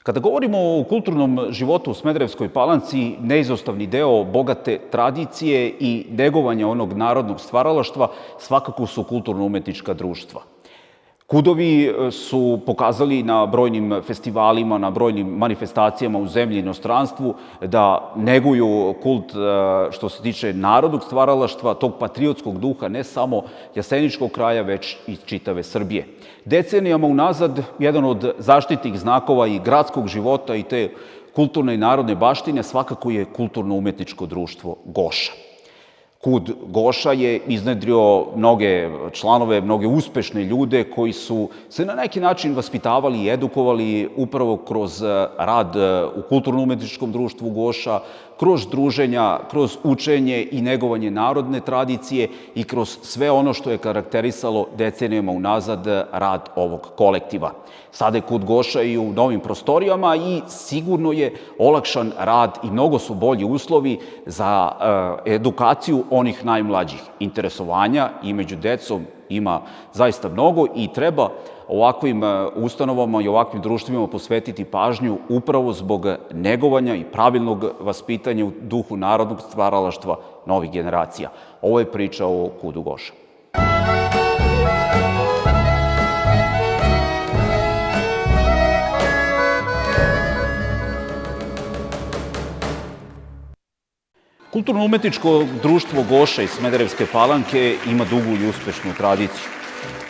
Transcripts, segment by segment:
Kada govorimo o kulturnom životu u Smederevskoj Palanci, neizostavni deo bogate tradicije i negovanja onog narodnog stvaralaštva svakako su kulturno-umetnička društva. KUD-ovi su pokazali na brojnim festivalima, na brojnim manifestacijama u zemlji i inostranstvu da neguju kult što se tiče narodnog stvaralaštva, tog patriotskog duha, ne samo jaseničkog kraja, već i čitave Srbije. Decenijama unazad, jedan od zaštitnih znakova i gradskog života i te kulturne i narodne baštine svakako je kulturno-umetničko društvo Goša. KUD Goša je iznedrio mnoge članove, mnoge uspešne ljude koji su se na neki način vaspitavali i edukovali upravo kroz rad u kulturno-umetničkom društvu Goša, kroz druženja, kroz učenje i negovanje narodne tradicije i kroz sve ono što je karakterisalo decenijama unazad rad ovog kolektiva. Sada je KUD Goša i u novim prostorijama i sigurno je olakšan rad i mnogo su bolji uslovi za edukaciju onih najmlađih. Interesovanja i među decom ima zaista mnogo i treba ovakvim ustanovama i ovakvim društvima posvetiti pažnju upravo zbog negovanja i pravilnog vaspitanja u duhu narodnog stvaralaštva novih generacija. Ovo je priča o KUD-u Goša. Kulturno-umetničko društvo Goša iz Smederevske Palanke ima dugu i uspešnu tradiciju.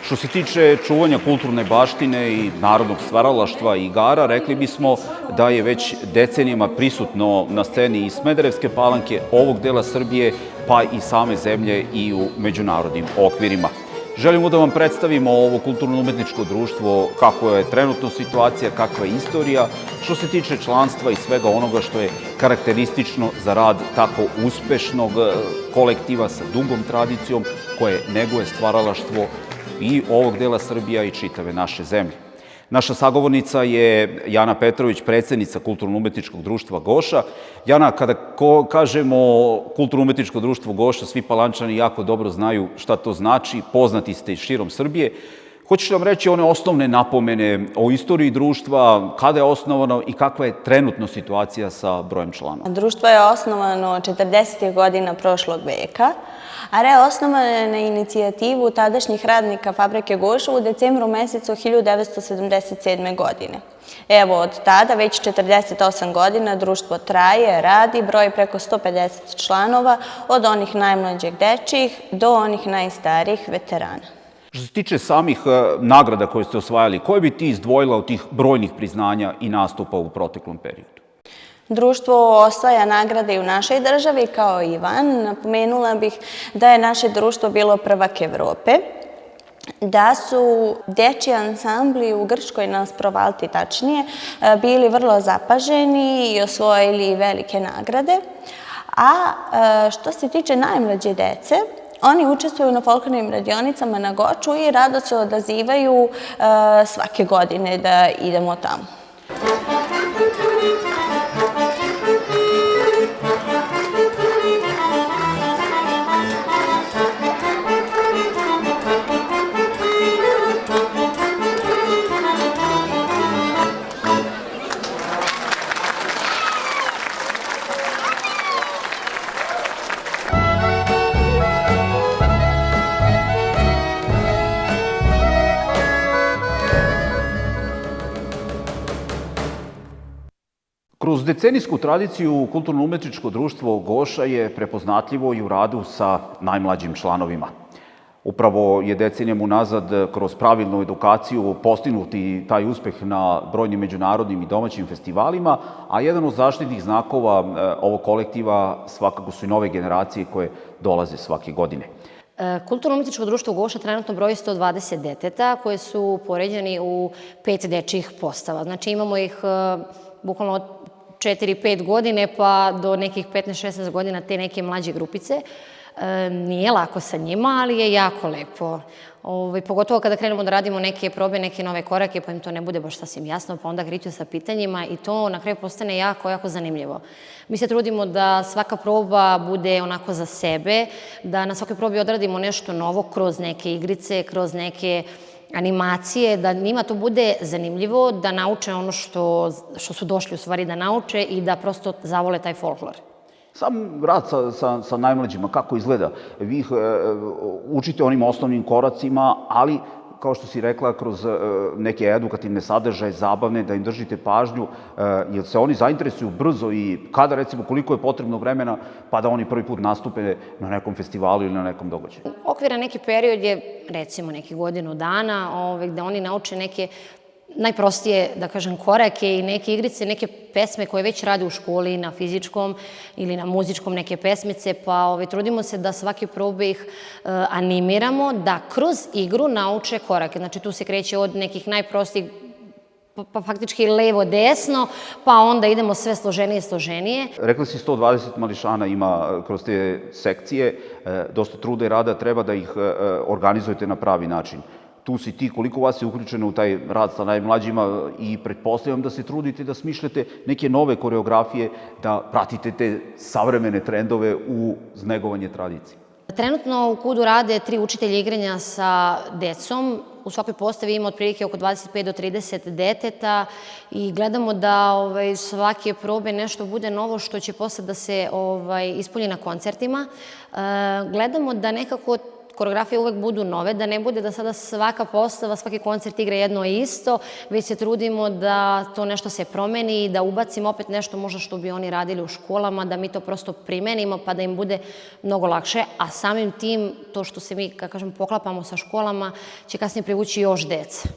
Što se tiče čuvanja kulturne baštine i narodnog stvaralaštva i igara, rekli bismo da je već decenijama prisutno na sceni i Smederevske Palanke, ovog dela Srbije, pa i same zemlje i u međunarodnim okvirima. Želimo da vam predstavimo ovo kulturno-umetničko društvo, kako je trenutno situacija, kakva je istorija, što se tiče članstva i svega onoga što je karakteristično za rad tako uspešnog kolektiva sa dugom tradicijom koje neguje stvaralaštvo i ovog dela Srbija i čitave naše zemlje. Naša sagovornica je Jana Petrović, predsednica Kulturno-umetničkog društva Goša. Jana, kada kažemo Kulturno-umetničko društvo Goša, svi Palančani jako dobro znaju šta to znači, poznati ste i širom Srbije. Hoćeš nam reći one osnovne napomene o istoriji društva, kada je osnovano i kakva je trenutno situacija sa brojem članova? Društvo je osnovano 40. godina prošlog veka, a reosnovano je na inicijativu tadašnjih radnika fabrike Goša u decembru mesecu 1977. godine. Evo, od tada već 48 godina društvo traje, radi, broji preko 150 članova, od onih najmlađih dečijih do onih najstarijih veterana. Što se tiče samih nagrada koje ste osvajali, koje bi ti izdvojila od tih brojnih priznanja i nastupa u proteklom periodu? Društvo osvaja nagrade i u našoj državi, kao i van. Napomenula bih da je naše društvo bilo prvak Evrope, da su dečiji ansambli u Grčkoj, na Asprovalti tačnije, bili vrlo zapaženi i osvojili velike nagrade. A što se tiče najmlađe dece, oni učestvuju na folklornim radionicama na Goču i rado se odazivaju svake godine da idemo tamo. Kroz decenijsku tradiciju Kulturno-umetničko društvo Goša je prepoznatljivo i u radu sa najmlađim članovima. Upravo je decenijama unazad kroz pravilnu edukaciju postignuti taj uspeh na brojnim međunarodnim i domaćim festivalima, a jedan od zaštitnih znakova ovog kolektiva svakako su i nove generacije koje dolaze svake godine. Kulturno-umetničko društvo Goša trenutno broji 120 deteta koje su poređeni u 5 dečijih postava. Znači imamo ih bukvalno od 4-5 godine pa do nekih 15-16 godina te neke mlađe grupice. Nije lako sa njima, ali je jako lepo. Pogotovo kada krenemo da radimo neke probe, neke nove korake, pa im to ne bude baš sasvim jasno, pa onda kreću sa pitanjima i to na kraju postane jako, jako zanimljivo. Mi se trudimo da svaka proba bude onako za sebe, da na svakoj probi odradimo nešto novo kroz neke igrice, kroz neke animacije, da njima to bude zanimljivo, da nauče ono što su došli u stvari da nauče i da prosto zavole taj folklor. Sam rad sa najmlađima, kako izgleda? Vi ih učite onim osnovnim koracima, ali, kao što si rekla, kroz neke edukativne sadržaje, zabavne, da im držite pažnju, jer se oni zainteresuju brzo i kada, recimo, koliko je potrebno vremena pa da oni prvi put nastupe na nekom festivalu ili na nekom događaju? Okviran neki period je, recimo, neki godinu dana, gde oni nauče neke najprostije, da kažem, korake i neke igrice, neke pesme koje već rade u školi, na fizičkom ili na muzičkom, neke pesmice, pa trudimo se da svake probe ih animiramo, da kroz igru nauče korake. Znači, tu se kreće od nekih najprostijih, pa faktički levo-desno, pa onda idemo sve složenije i složenije. Rekli si 120 mališana ima kroz te sekcije, dosta truda i rada treba da ih organizujete na pravi način. Tu si ti, koliko vas je uključeno u taj rad sa najmlađima i pretpostavljam da se trudite da smišljate neke nove koreografije, da pratite te savremene trendove u negovanje tradicije. Trenutno u KUD-u rade 3 učitelja igranja sa decom. U svakoj postavi ima otprilike oko 25 do 30 deteta i gledamo da svake probe nešto bude novo što će posle da se ispolji na koncertima. Gledamo da nekako koreografije uvek budu nove, da ne bude da sada svaka postava, svaki koncert igra jedno isto, već se trudimo da to nešto se promeni i da ubacimo opet nešto možda što bi oni radili u školama, da mi to prosto primenimo pa da im bude mnogo lakše, a samim tim to što se mi, kako kažem, poklapamo sa školama će kasnije privući još deca.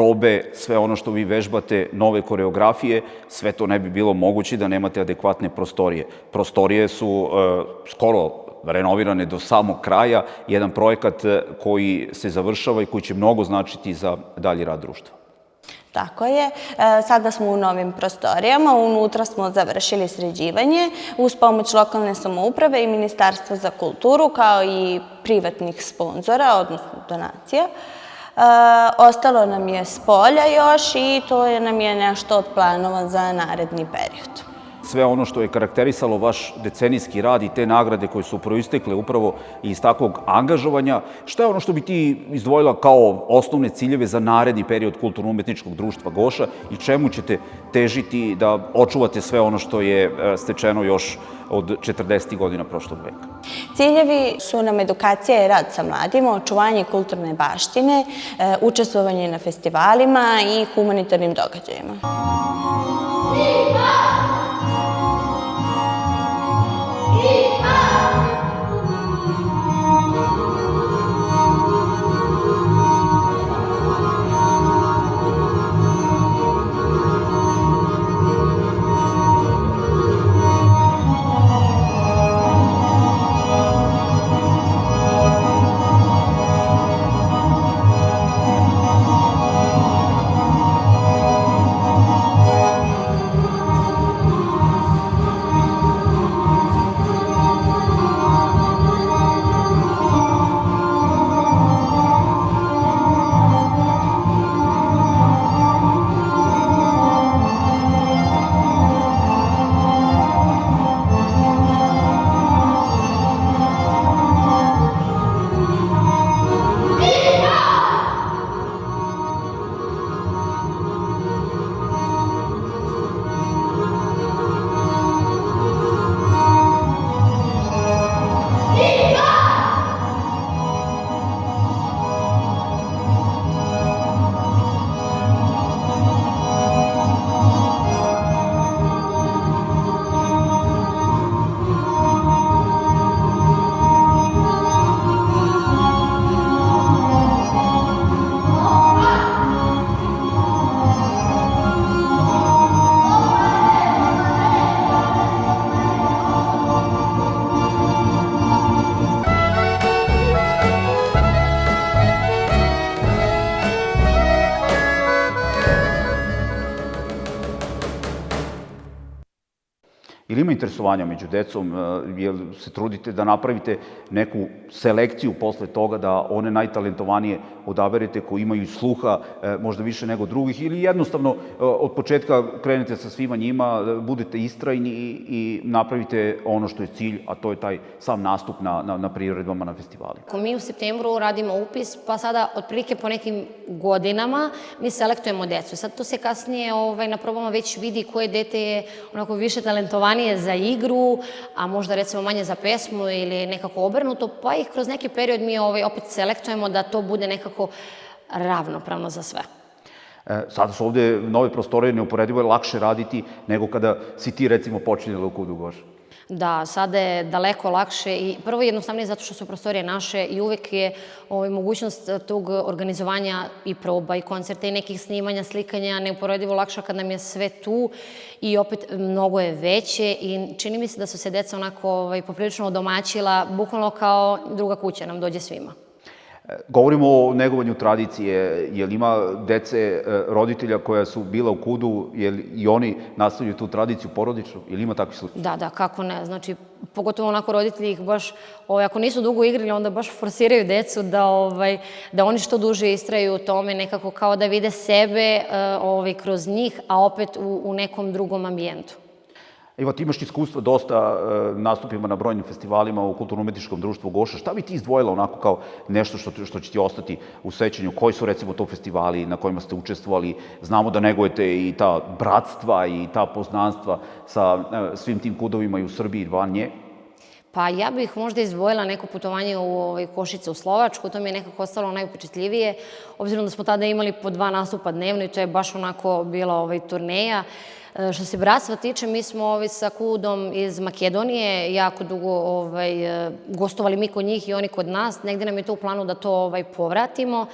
probe, sve ono što vi vežbate, nove koreografije, sve to ne bi bilo moguće da nemate adekvatne prostorije. Prostorije su skoro renovirane do samog kraja, jedan projekat koji se završava i koji će mnogo značiti za dalji rad društva. Tako je. Sada smo u novim prostorijama, unutra smo završili sređivanje uz pomoć lokalne samouprave i Ministarstva za kulturu, kao i privatnih sponzora, odnosno donacija. Ostalo nam je s polja još i to nam je nešto od planova za naredni period. sve ono što je karakterisalo vaš decenijski rad i te nagrade koje su proistekle upravo iz takvog angažovanja, šta je ono što bi ti izdvojila kao osnovne ciljeve za naredni period Kulturno-umetničkog društva Goša i čemu ćete težiti da očuvate sve ono što je stečeno još od 40. godina prošlog veka? Ciljevi su nam edukacija i rad sa mladima, očuvanje kulturne baštine, učestvovanje na festivalima i humanitarnim događajima. Ili ima interesovanja među decom, jel se trudite da napravite neku selekciju posle toga, da one najtalentovanije odaberete koji imaju sluha možda više nego drugih, ili jednostavno od početka krenete sa svima njima, budete istrajni i napravite ono što je cilj, a to je taj sam nastup na priredbama, na festivalima? Mi u septembru radimo upis, pa sada otprilike po nekim godinama mi selektujemo decu. Sad to se kasnije na probama već vidi koje dete je onako više talentovanije za igru, a možda recimo manje za pesmu ili nekako obrnuto, pa ih kroz neki period mi opet selektujemo da to bude nekako ravnopravno za sve. Sada su ovde nove prostorije, neuporedivo je lakše raditi nego kada si ti recimo počinjela u KUD-u Goša. Da, sada je daleko lakše i prvo jednostavnije zato što su prostorije naše i uvek je mogućnost tog organizovanja i proba i koncerta i nekih snimanja, slikanja neuporedivo lakša kad nam je sve tu i opet mnogo je veće i čini mi se da su se deca onako poprilično odomaćila, bukvalno kao druga kuća nam dođe svima. Govorimo o negovanju tradicije, jel ima dece roditelja koja su bila u KUD-u, jel i oni nastavljaju tu tradiciju porodičnu, ili ima takvi slučaj? Da, kako ne, znači, pogotovo onako roditelji ih baš, ako nisu dugo igrali, onda baš forsiraju decu da oni što duže istraju u tome, nekako kao da vide sebe kroz njih, a opet u nekom drugom ambijentu. Evo, ti imaš iskustva dosta nastupima na brojnim festivalima u Kulturno-umetničkom društvu Goša. Šta bi ti izdvojila onako kao nešto što će ti ostati u sećanju? Koji su recimo to festivali na kojima ste učestvovali? Znamo da negujete i ta bratstva i ta poznanstva sa svim tim KUD-ovima i u Srbiji i van nje. Pa ja bih možda izdvojila neko putovanje u Košice u Slovačku, to mi je nekako ostalo najupečetljivije, obzirom da smo tada imali po 2 nastupa dnevno i to je baš onako bila turneja. Što se bratstva tiče, mi smo sa KUD-om iz Makedonije jako dugo gostovali mi kod njih i oni kod nas. Negde nam je to u planu da to povratimo.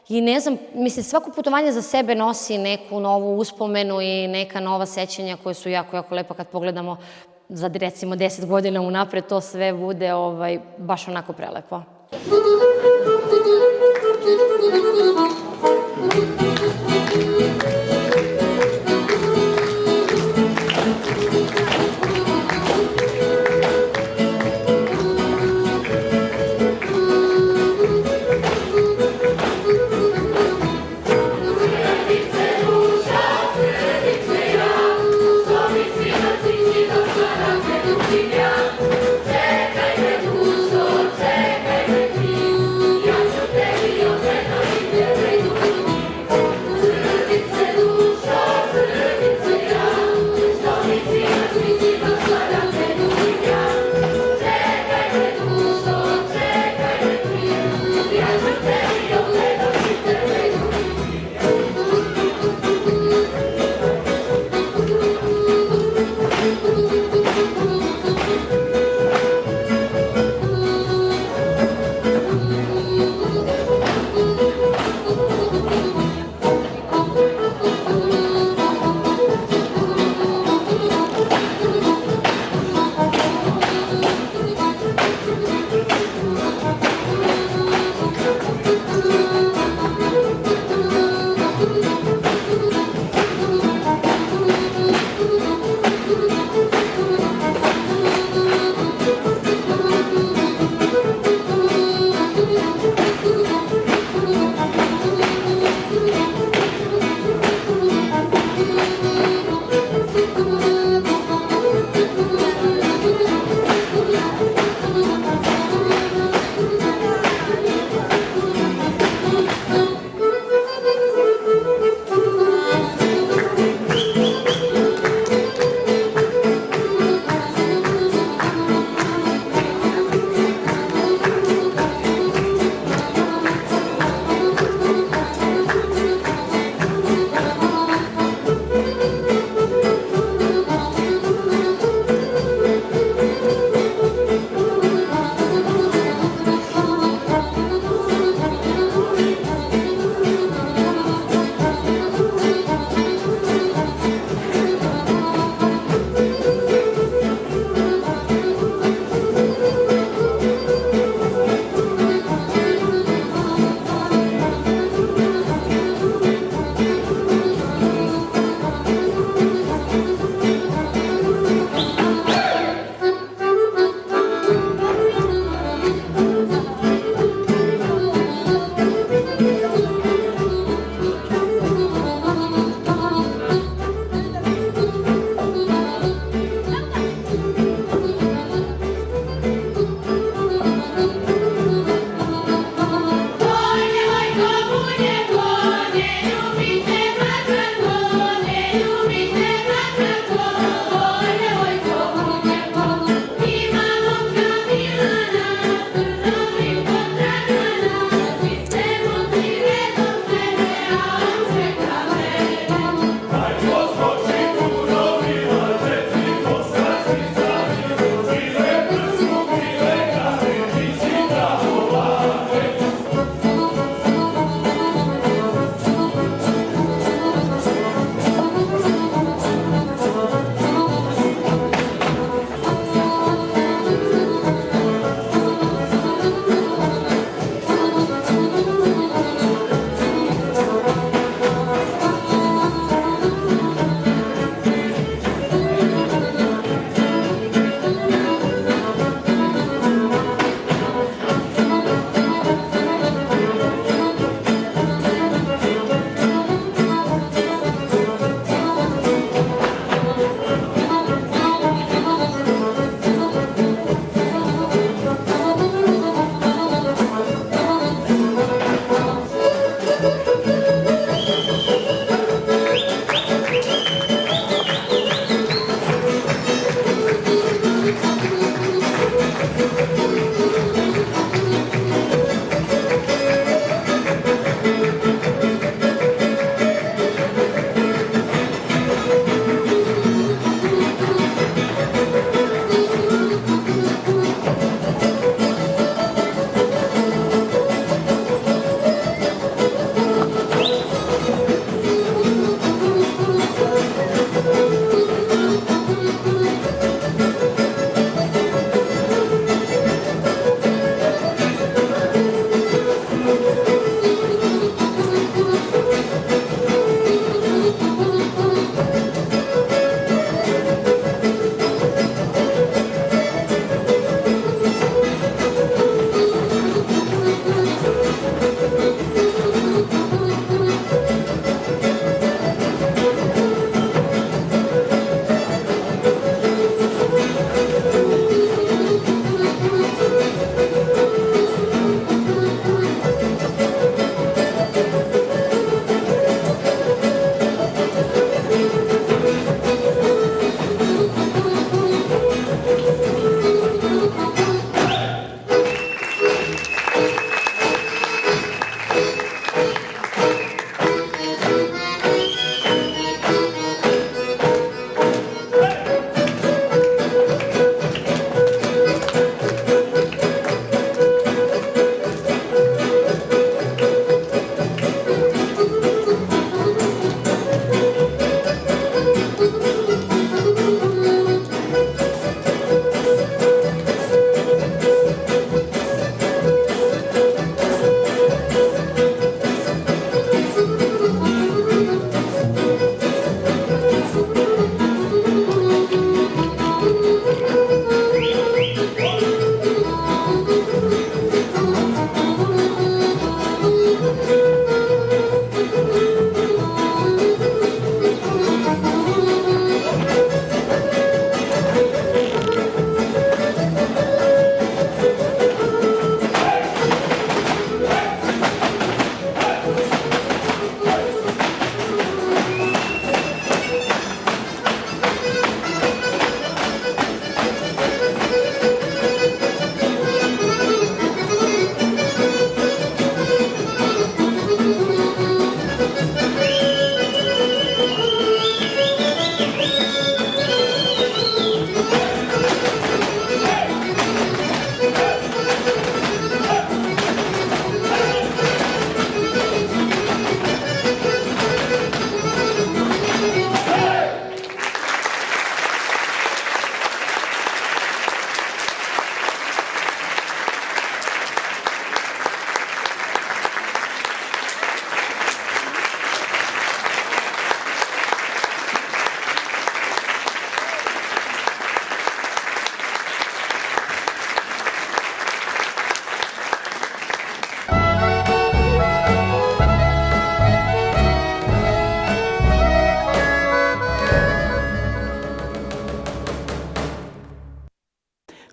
I ne znam, mislim, svako putovanje za sebe nosi neku novu uspomenu i neka nova sećanja koje su jako, jako lepa kad pogledamo za recimo 10 godina unapred, to sve bude baš onako prelepo. Sredice duša, sredice ja, što mi svi na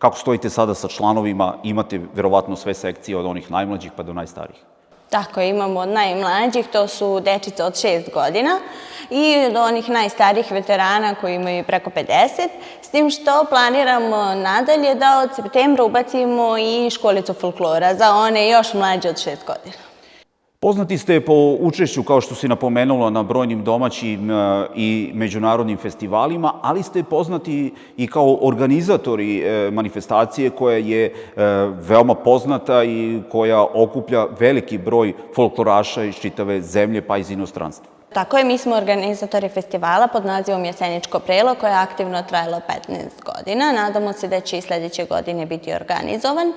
Kako stojite sada sa članovima? Imate verovatno sve sekcije od onih najmlađih pa do najstarijih. Tako, imamo od najmlađih, to su dečice od 6 godina i do onih najstarijih veterana koji imaju preko 50, s tim što planiramo nadalje da od septembra ubacimo i školicu folklora za one još mlađe od 6 godina. Poznati ste po učešću, kao što si napomenula, na brojnim domaćim i međunarodnim festivalima, ali ste poznati i kao organizatori manifestacije koja je veoma poznata i koja okuplja veliki broj folkloraša iz čitave zemlje pa iz inostranstva. Tako je, mi smo organizatori festivala pod nazivom Jeseničko prelo koje je aktivno trajalo 15 godina. Nadamo se da će i sledeće godine biti organizovan.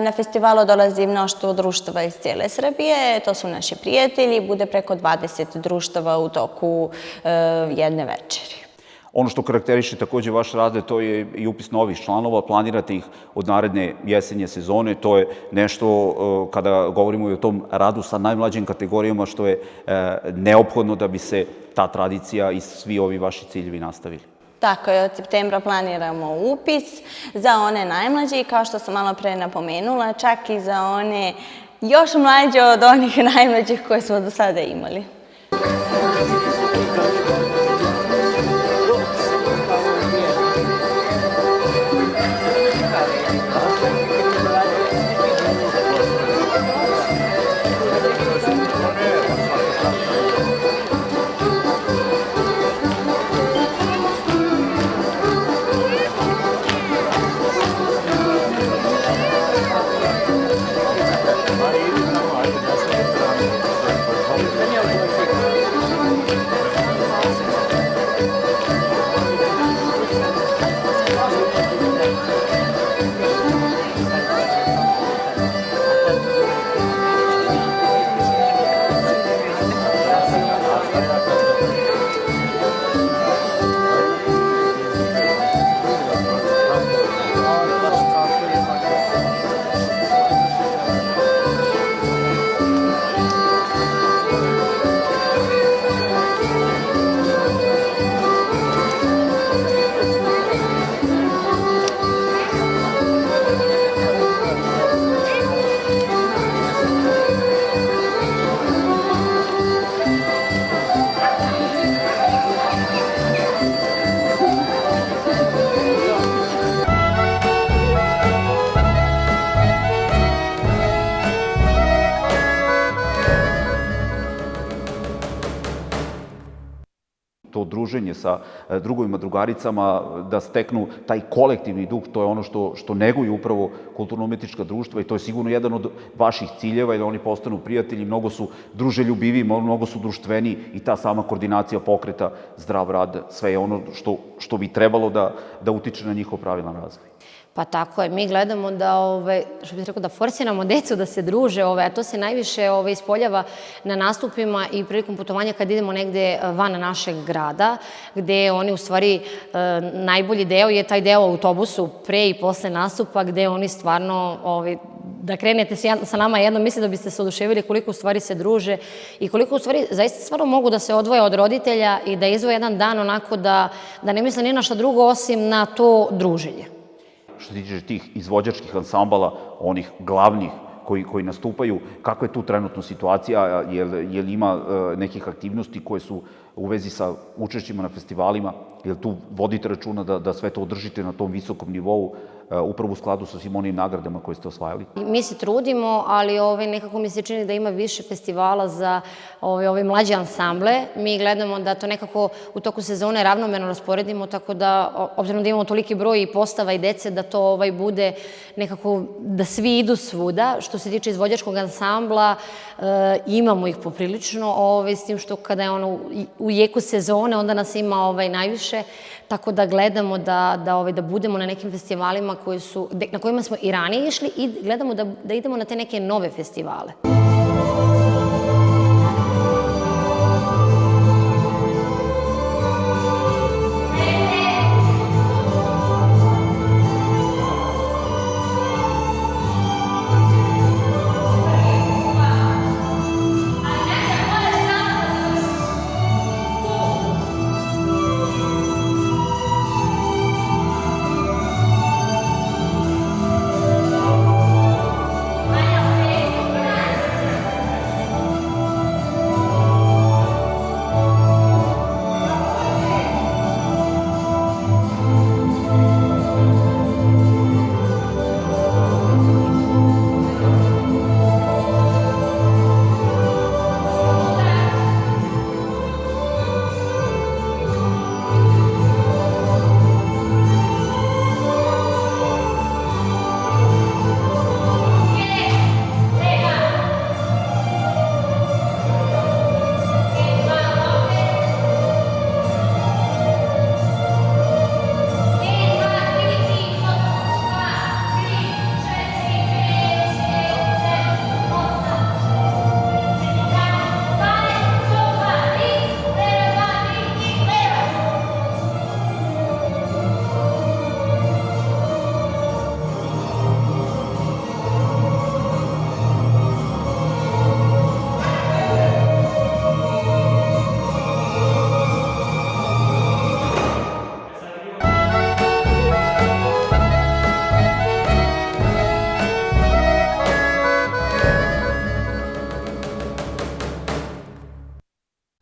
Na festivalu dolazi mnoštvo društava iz cijele Srbije, to su naši prijatelji, bude preko 20 društava u toku jedne večeri. Ono što karakteriše takođe vaš rad, to je i upis novih članova, planirate ih od naredne jesenje sezone, to je nešto kada govorimo i o tom radu sa najmlađim kategorijama što je neophodno da bi se ta tradicija i svi ovi vaši ciljevi nastavili. Tako je, od septembra planiramo upis za one najmlađe i kao što sam malo pre napomenula, čak i za one još mlađe od onih najmlađih koje smo do sada imali. To druženje sa drugovima, drugaricama, da steknu taj kolektivni duh, to je ono što neguju upravo kulturno-umetnička društva i to je sigurno jedan od vaših ciljeva, jer oni postanu prijatelji, mnogo su druželjubiviji, mnogo su društveni i ta sama koordinacija pokreta, zdrav rad, sve je ono što bi trebalo da utiče na njihov pravilan razvoj. Pa tako je, mi gledamo da, što bih rekao, da forsiramo decu da se druže, a to se najviše ispoljava na nastupima i prilikom putovanja kad idemo negde van našeg grada, gde oni u stvari, najbolji deo je taj deo u autobusu pre i posle nastupa, gde oni stvarno, da krenete sa nama jednom, mislim da biste se oduševili koliko u stvari se druže i koliko u stvari zaista stvarno mogu da se odvoje od roditelja i da izvoje jedan dan onako da ne misle ni na šta drugo osim na to druženje. Što se tiče tih izvođačkih ansambala, onih glavnih koji nastupaju, kakva je tu trenutno situacija, je li ima nekih aktivnosti koje su u vezi sa učešćima na festivalima, je li tu vodite računa da sve to održite na tom visokom nivou, upravo u skladu sa svim onim nagradama koje ste osvajali? Mi se trudimo, ali nekako mi se čini da ima više festivala za ove mlađe ansamble. Mi gledamo da to nekako u toku sezone ravnomerno rasporedimo, tako da, obzirom da imamo toliki broj i postava i dece, da to bude nekako, da svi idu svuda. Što se tiče izvođačkog ansambla, imamo ih poprilično, s tim što kada je u jeku sezone, onda nas ima najviše, tako da gledamo da budemo na nekim festivalima na kojima smo i ranije išli i gledamo da idemo na te neke nove festivale.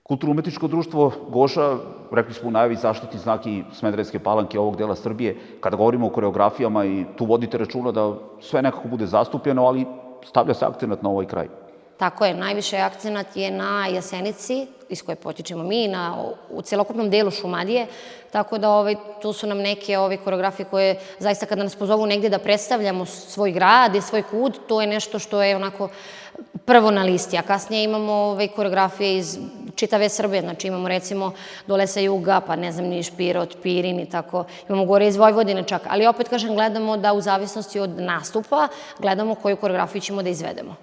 Kulturno-umetničko društvo Goša, rekli smo u najavi, zaštitni znak i Smederevske Palanke, ovog dela Srbije. Kada govorimo o koreografijama, i tu vodite računa da sve nekako bude zastupljeno, ali stavlja se akcenat na ovaj kraj. Tako je, najviše akcenat je na Jasenici, iz koje potičemo mi, u celokupnom delu Šumadije, tako da tu su nam neke koreografije koje zaista kada nas pozovu negde da predstavljamo svoj grad i svoj kud, to je nešto što je onako prvo na listi, a kasnije imamo koreografije iz čitave Srbije, znači imamo recimo dole sa juga, pa ne znam, Niš, Pirot, Pirin i tako, imamo gore iz Vojvodine čak, ali opet kažem, gledamo da u zavisnosti od nastupa, gledamo koju koreografiju ćemo da izvedemo.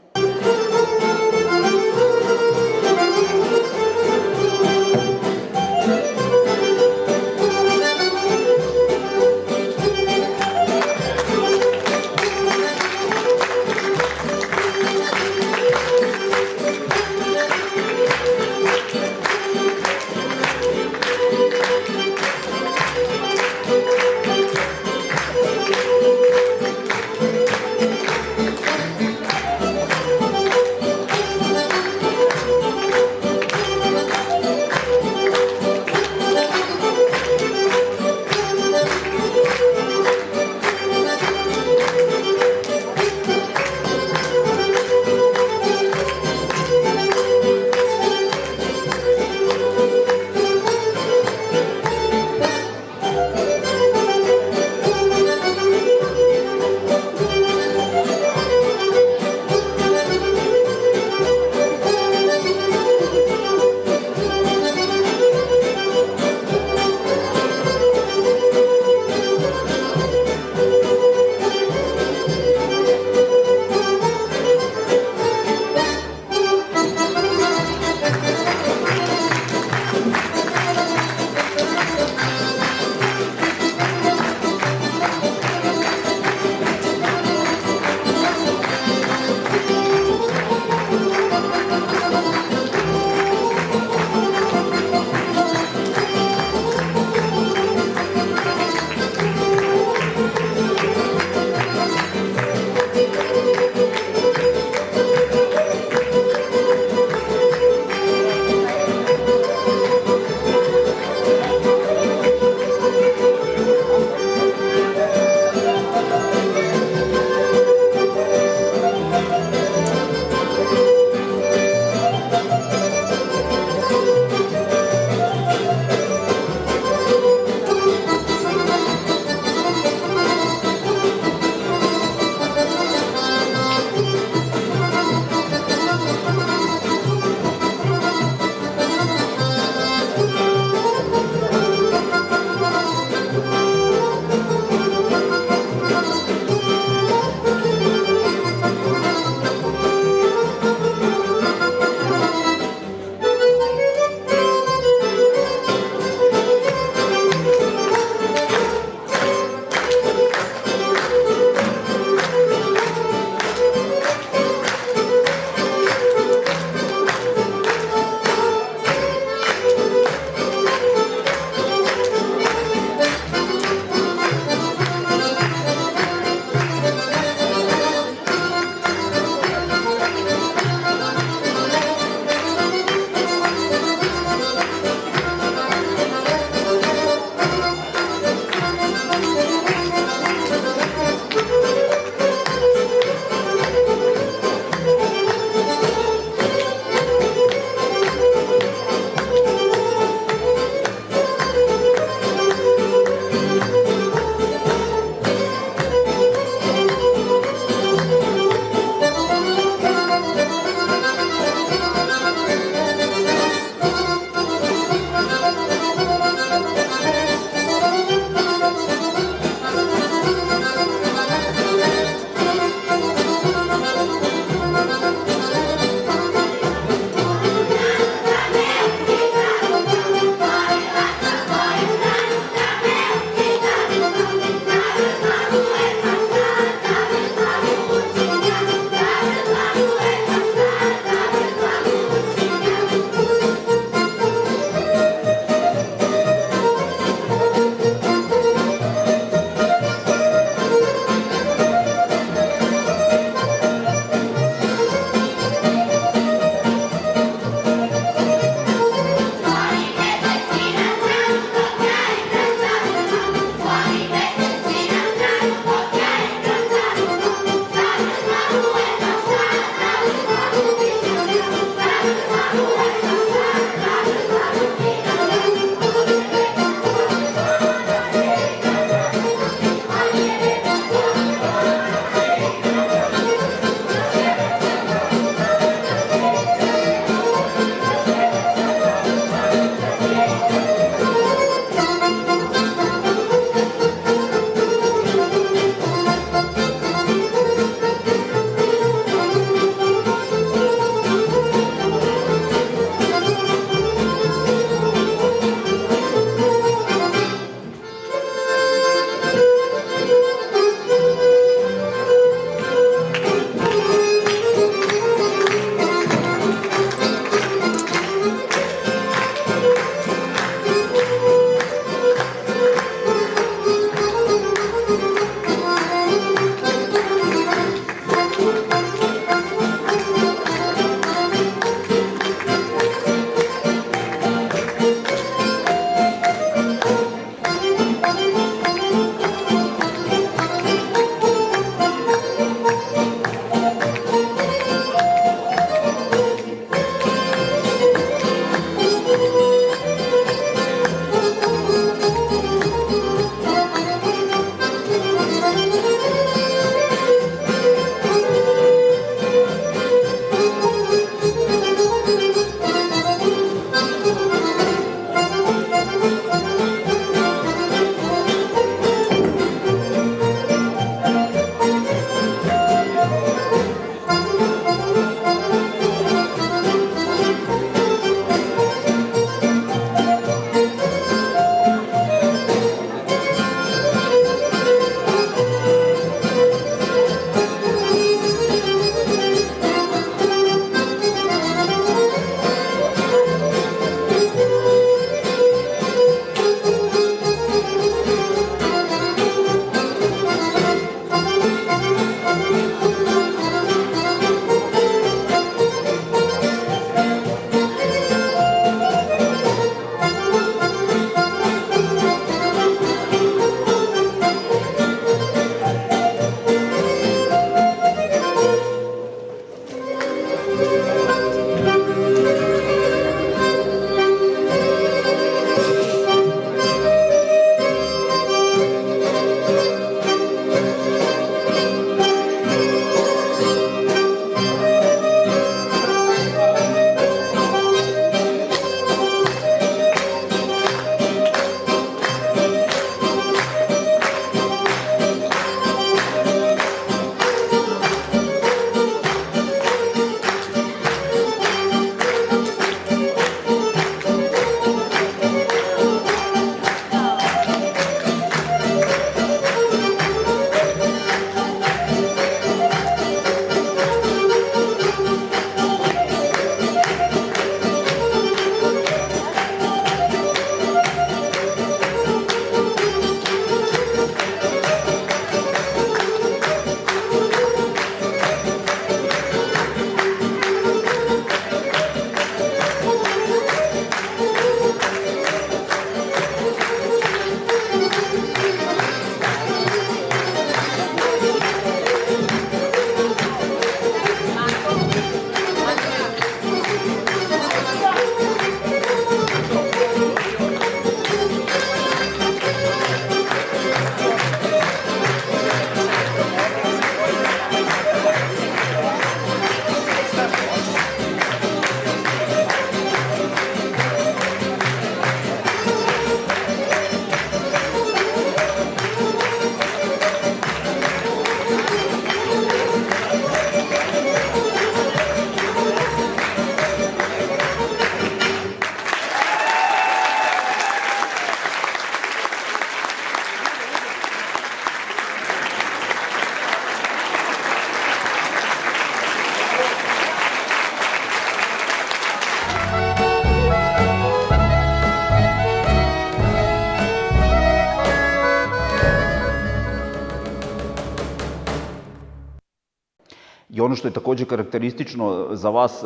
ono što je takođe karakteristično za vas,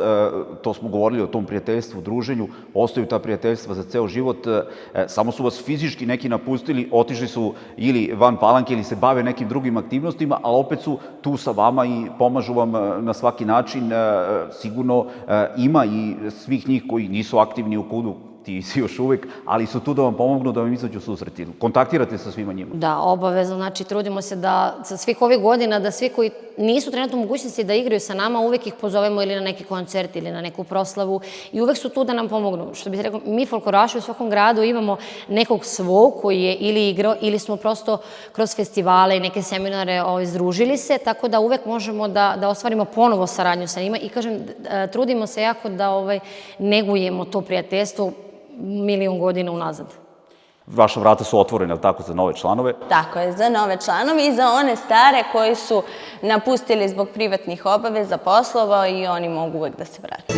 to smo govorili o tom prijateljstvu, druženju, ostaju ta prijateljstva za ceo život, samo su vas fizički neki napustili, otišli su ili van Palanke ili se bave nekim drugim aktivnostima, ali opet su tu sa vama i pomažu vam na svaki način. Sigurno ima i svih njih koji nisu aktivni u KUD-u, ti si još uvek, ali su tu da vam pomognu, da vam izađu u susret. Kontaktirate sa svima njima? Da, obavezno. Znači, trudimo se da sa svih ovih godina, da svi koji nisu trenutno u mogućnosti da igraju sa nama, uvek ih pozovemo ili na neki koncert ili na neku proslavu i uvek su tu da nam pomognu. Što bih rekao, mi folkloraši u svakom gradu imamo nekog svog koji je ili igrao ili smo prosto kroz festivale i neke seminare združili se, tako da uvek možemo da ostvarimo ponovo saradnju sa njima i kažem, trudimo se jako da negujemo to prijateljstvo milion godina unazad. Vaša vrata su otvorene, ali tako, za nove članove? Tako je, za nove članove i za one stare koji su napustili zbog privatnih obaveza, poslova i oni mogu uvek da se vrate.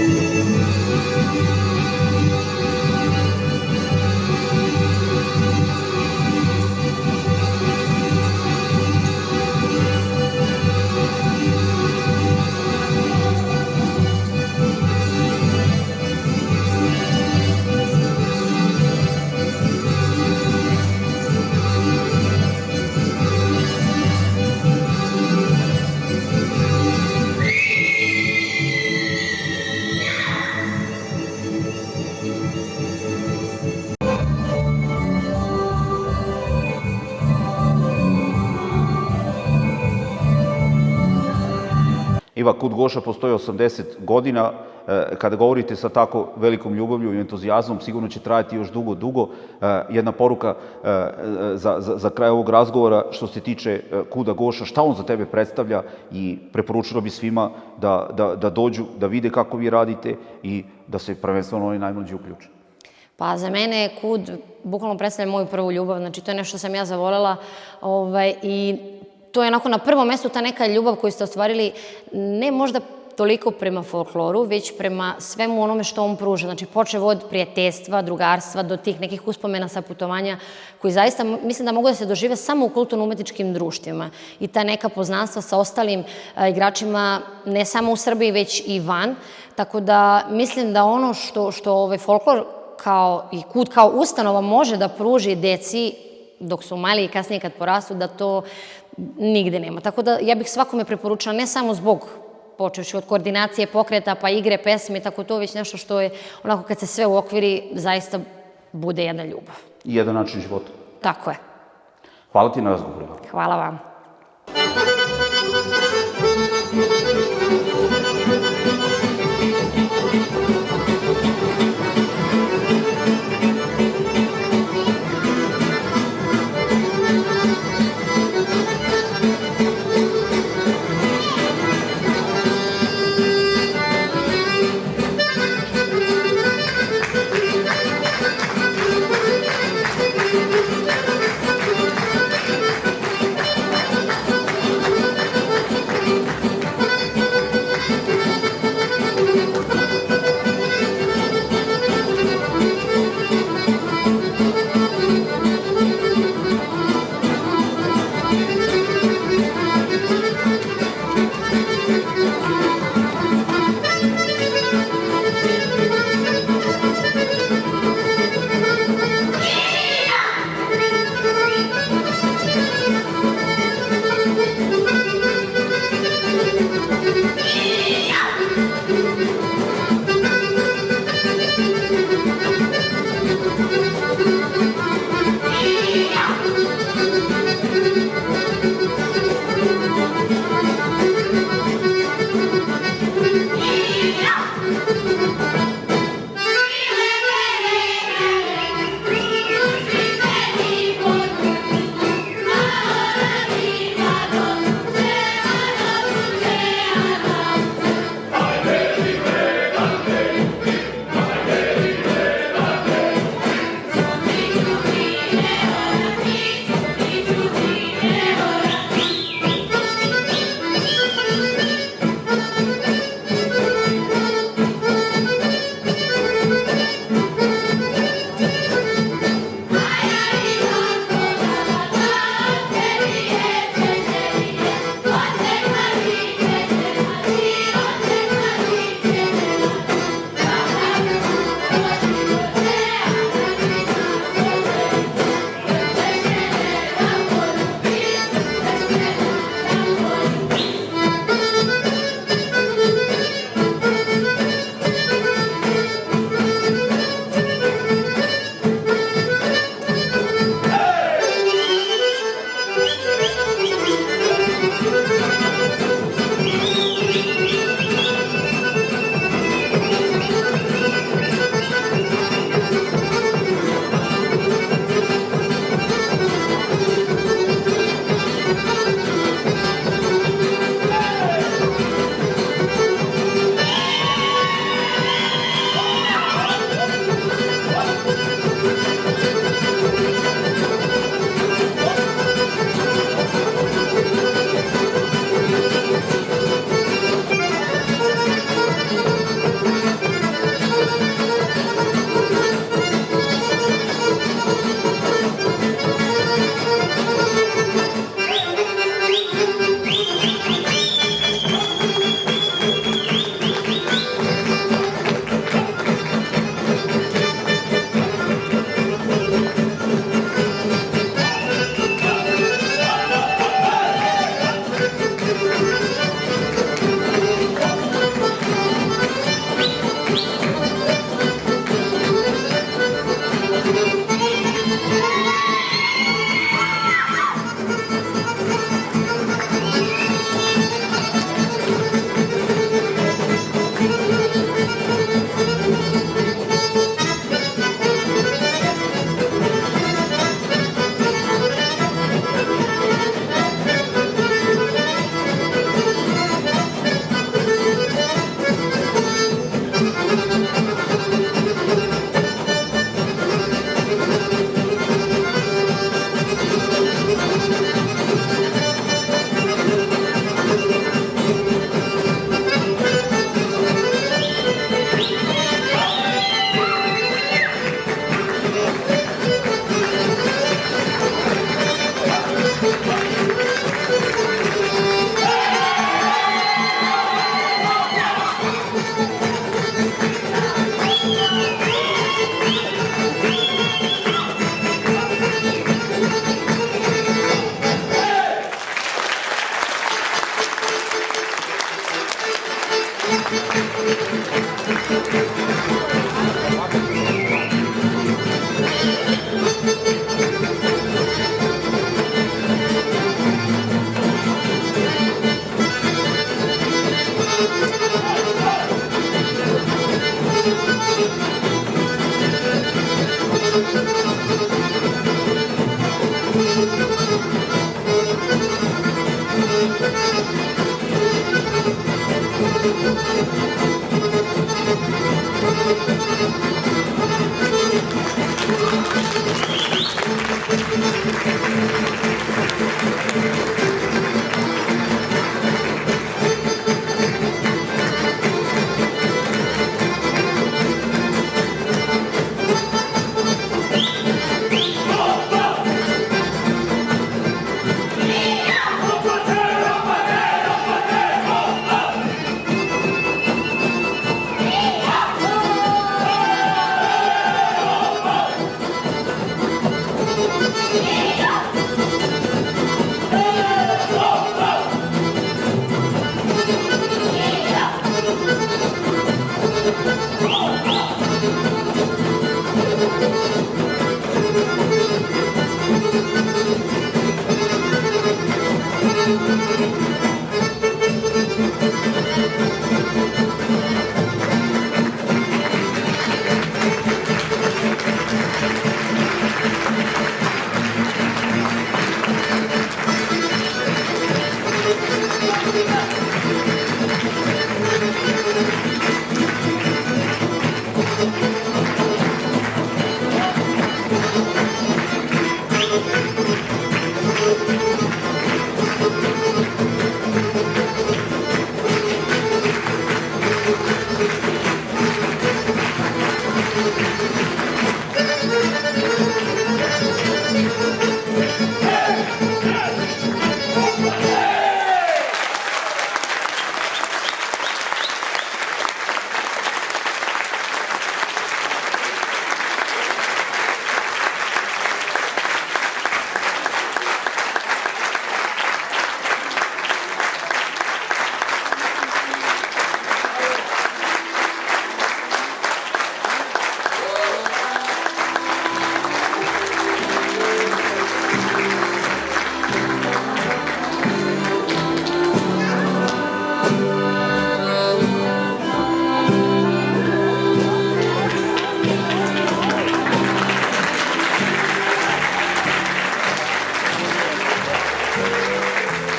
Iva, KUD Goša postoji 80 godina. Kada govorite sa tako velikom ljubavlju i entuzijazmom, sigurno će trajati još dugo, dugo. Jedna poruka za kraj ovog razgovora što se tiče KUD-a Goša, šta on za tebe predstavlja i preporučila bi svima da dođu, da vide kako vi radite i da se prvenstveno oni najmlađi uključe. Pa za mene KUD bukvalno predstavlja moju prvu ljubav, znači to je nešto što sam ja zavolela i to je onako na prvom mestu ta neka ljubav koju ste ostvarili, ne možda toliko prema folkloru, već prema svemu onome što on pruža. Znači, počev od prijateljstva, drugarstva, do tih nekih uspomena sa putovanja, koji zaista mislim da mogu da se dožive samo u kulturno-umetničkim društvima. I ta neka poznanstva sa ostalim igračima, ne samo u Srbiji, već i van. Tako da mislim da ono što folklor kao i KUD kao ustanova može da pruži deci dok su mali i kasnije kad porastu, da to nigde nema. Tako da ja bih svakome preporučila, ne samo zbog počevši od koordinacije pokreta, pa igre, pesme, tako to već nešto što je onako kad se sve uokviri, zaista bude jedna ljubav. I jedan način života. Tako je. Hvala ti na razgovoru. Hvala vam.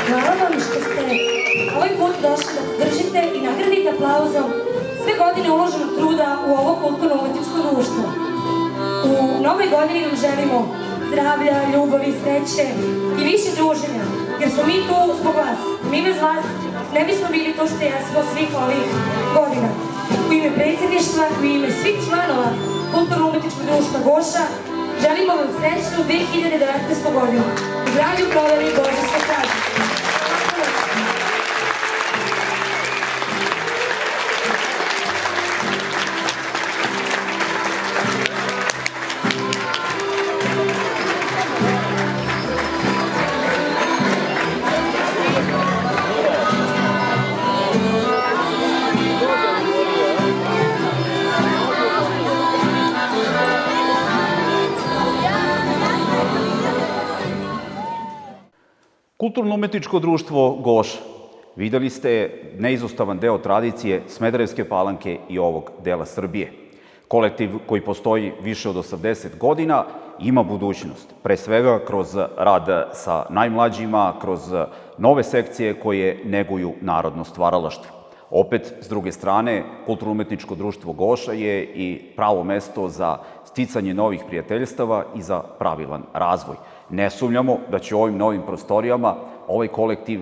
Hvala vam što ste ovaj put došli da podržite i nagradite aplauzom sve godine uloženog truda u ovo kulturno-umetničko društvo. U novoj godini vam želimo zdravlja, ljubavi, sreće i više druženja, jer smo mi tu zbog vas. Mi bez vas ne bismo bili to što jesmo svih ovih godina. U ime predsjedništva, u ime svih članova kulturno-umetničkog društva Goša, želimo vam srećnu 2019. godinu. Zdravlju, proveli i božićne praznike. Kulturno-umetničko društvo Goša. Videli ste neizostavan deo tradicije Smederevske Palanke i ovog dela Srbije. Kolektiv koji postoji više od 80 godina ima budućnost, pre svega kroz rad sa najmlađima, kroz nove sekcije koje neguju narodno stvaralaštvo. Opet, s druge strane, Kulturno-umetničko društvo Goša je i pravo mesto za sticanje novih prijateljstava i za pravilan razvoj. Ne sumnjamo da će u ovim novim prostorijama ovaj kolektiv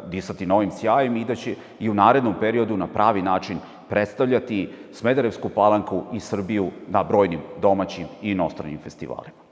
disati novim sjajem i da će i u narednom periodu na pravi način predstavljati Smederevsku Palanku i Srbiju na brojnim domaćim i inostranim festivalima.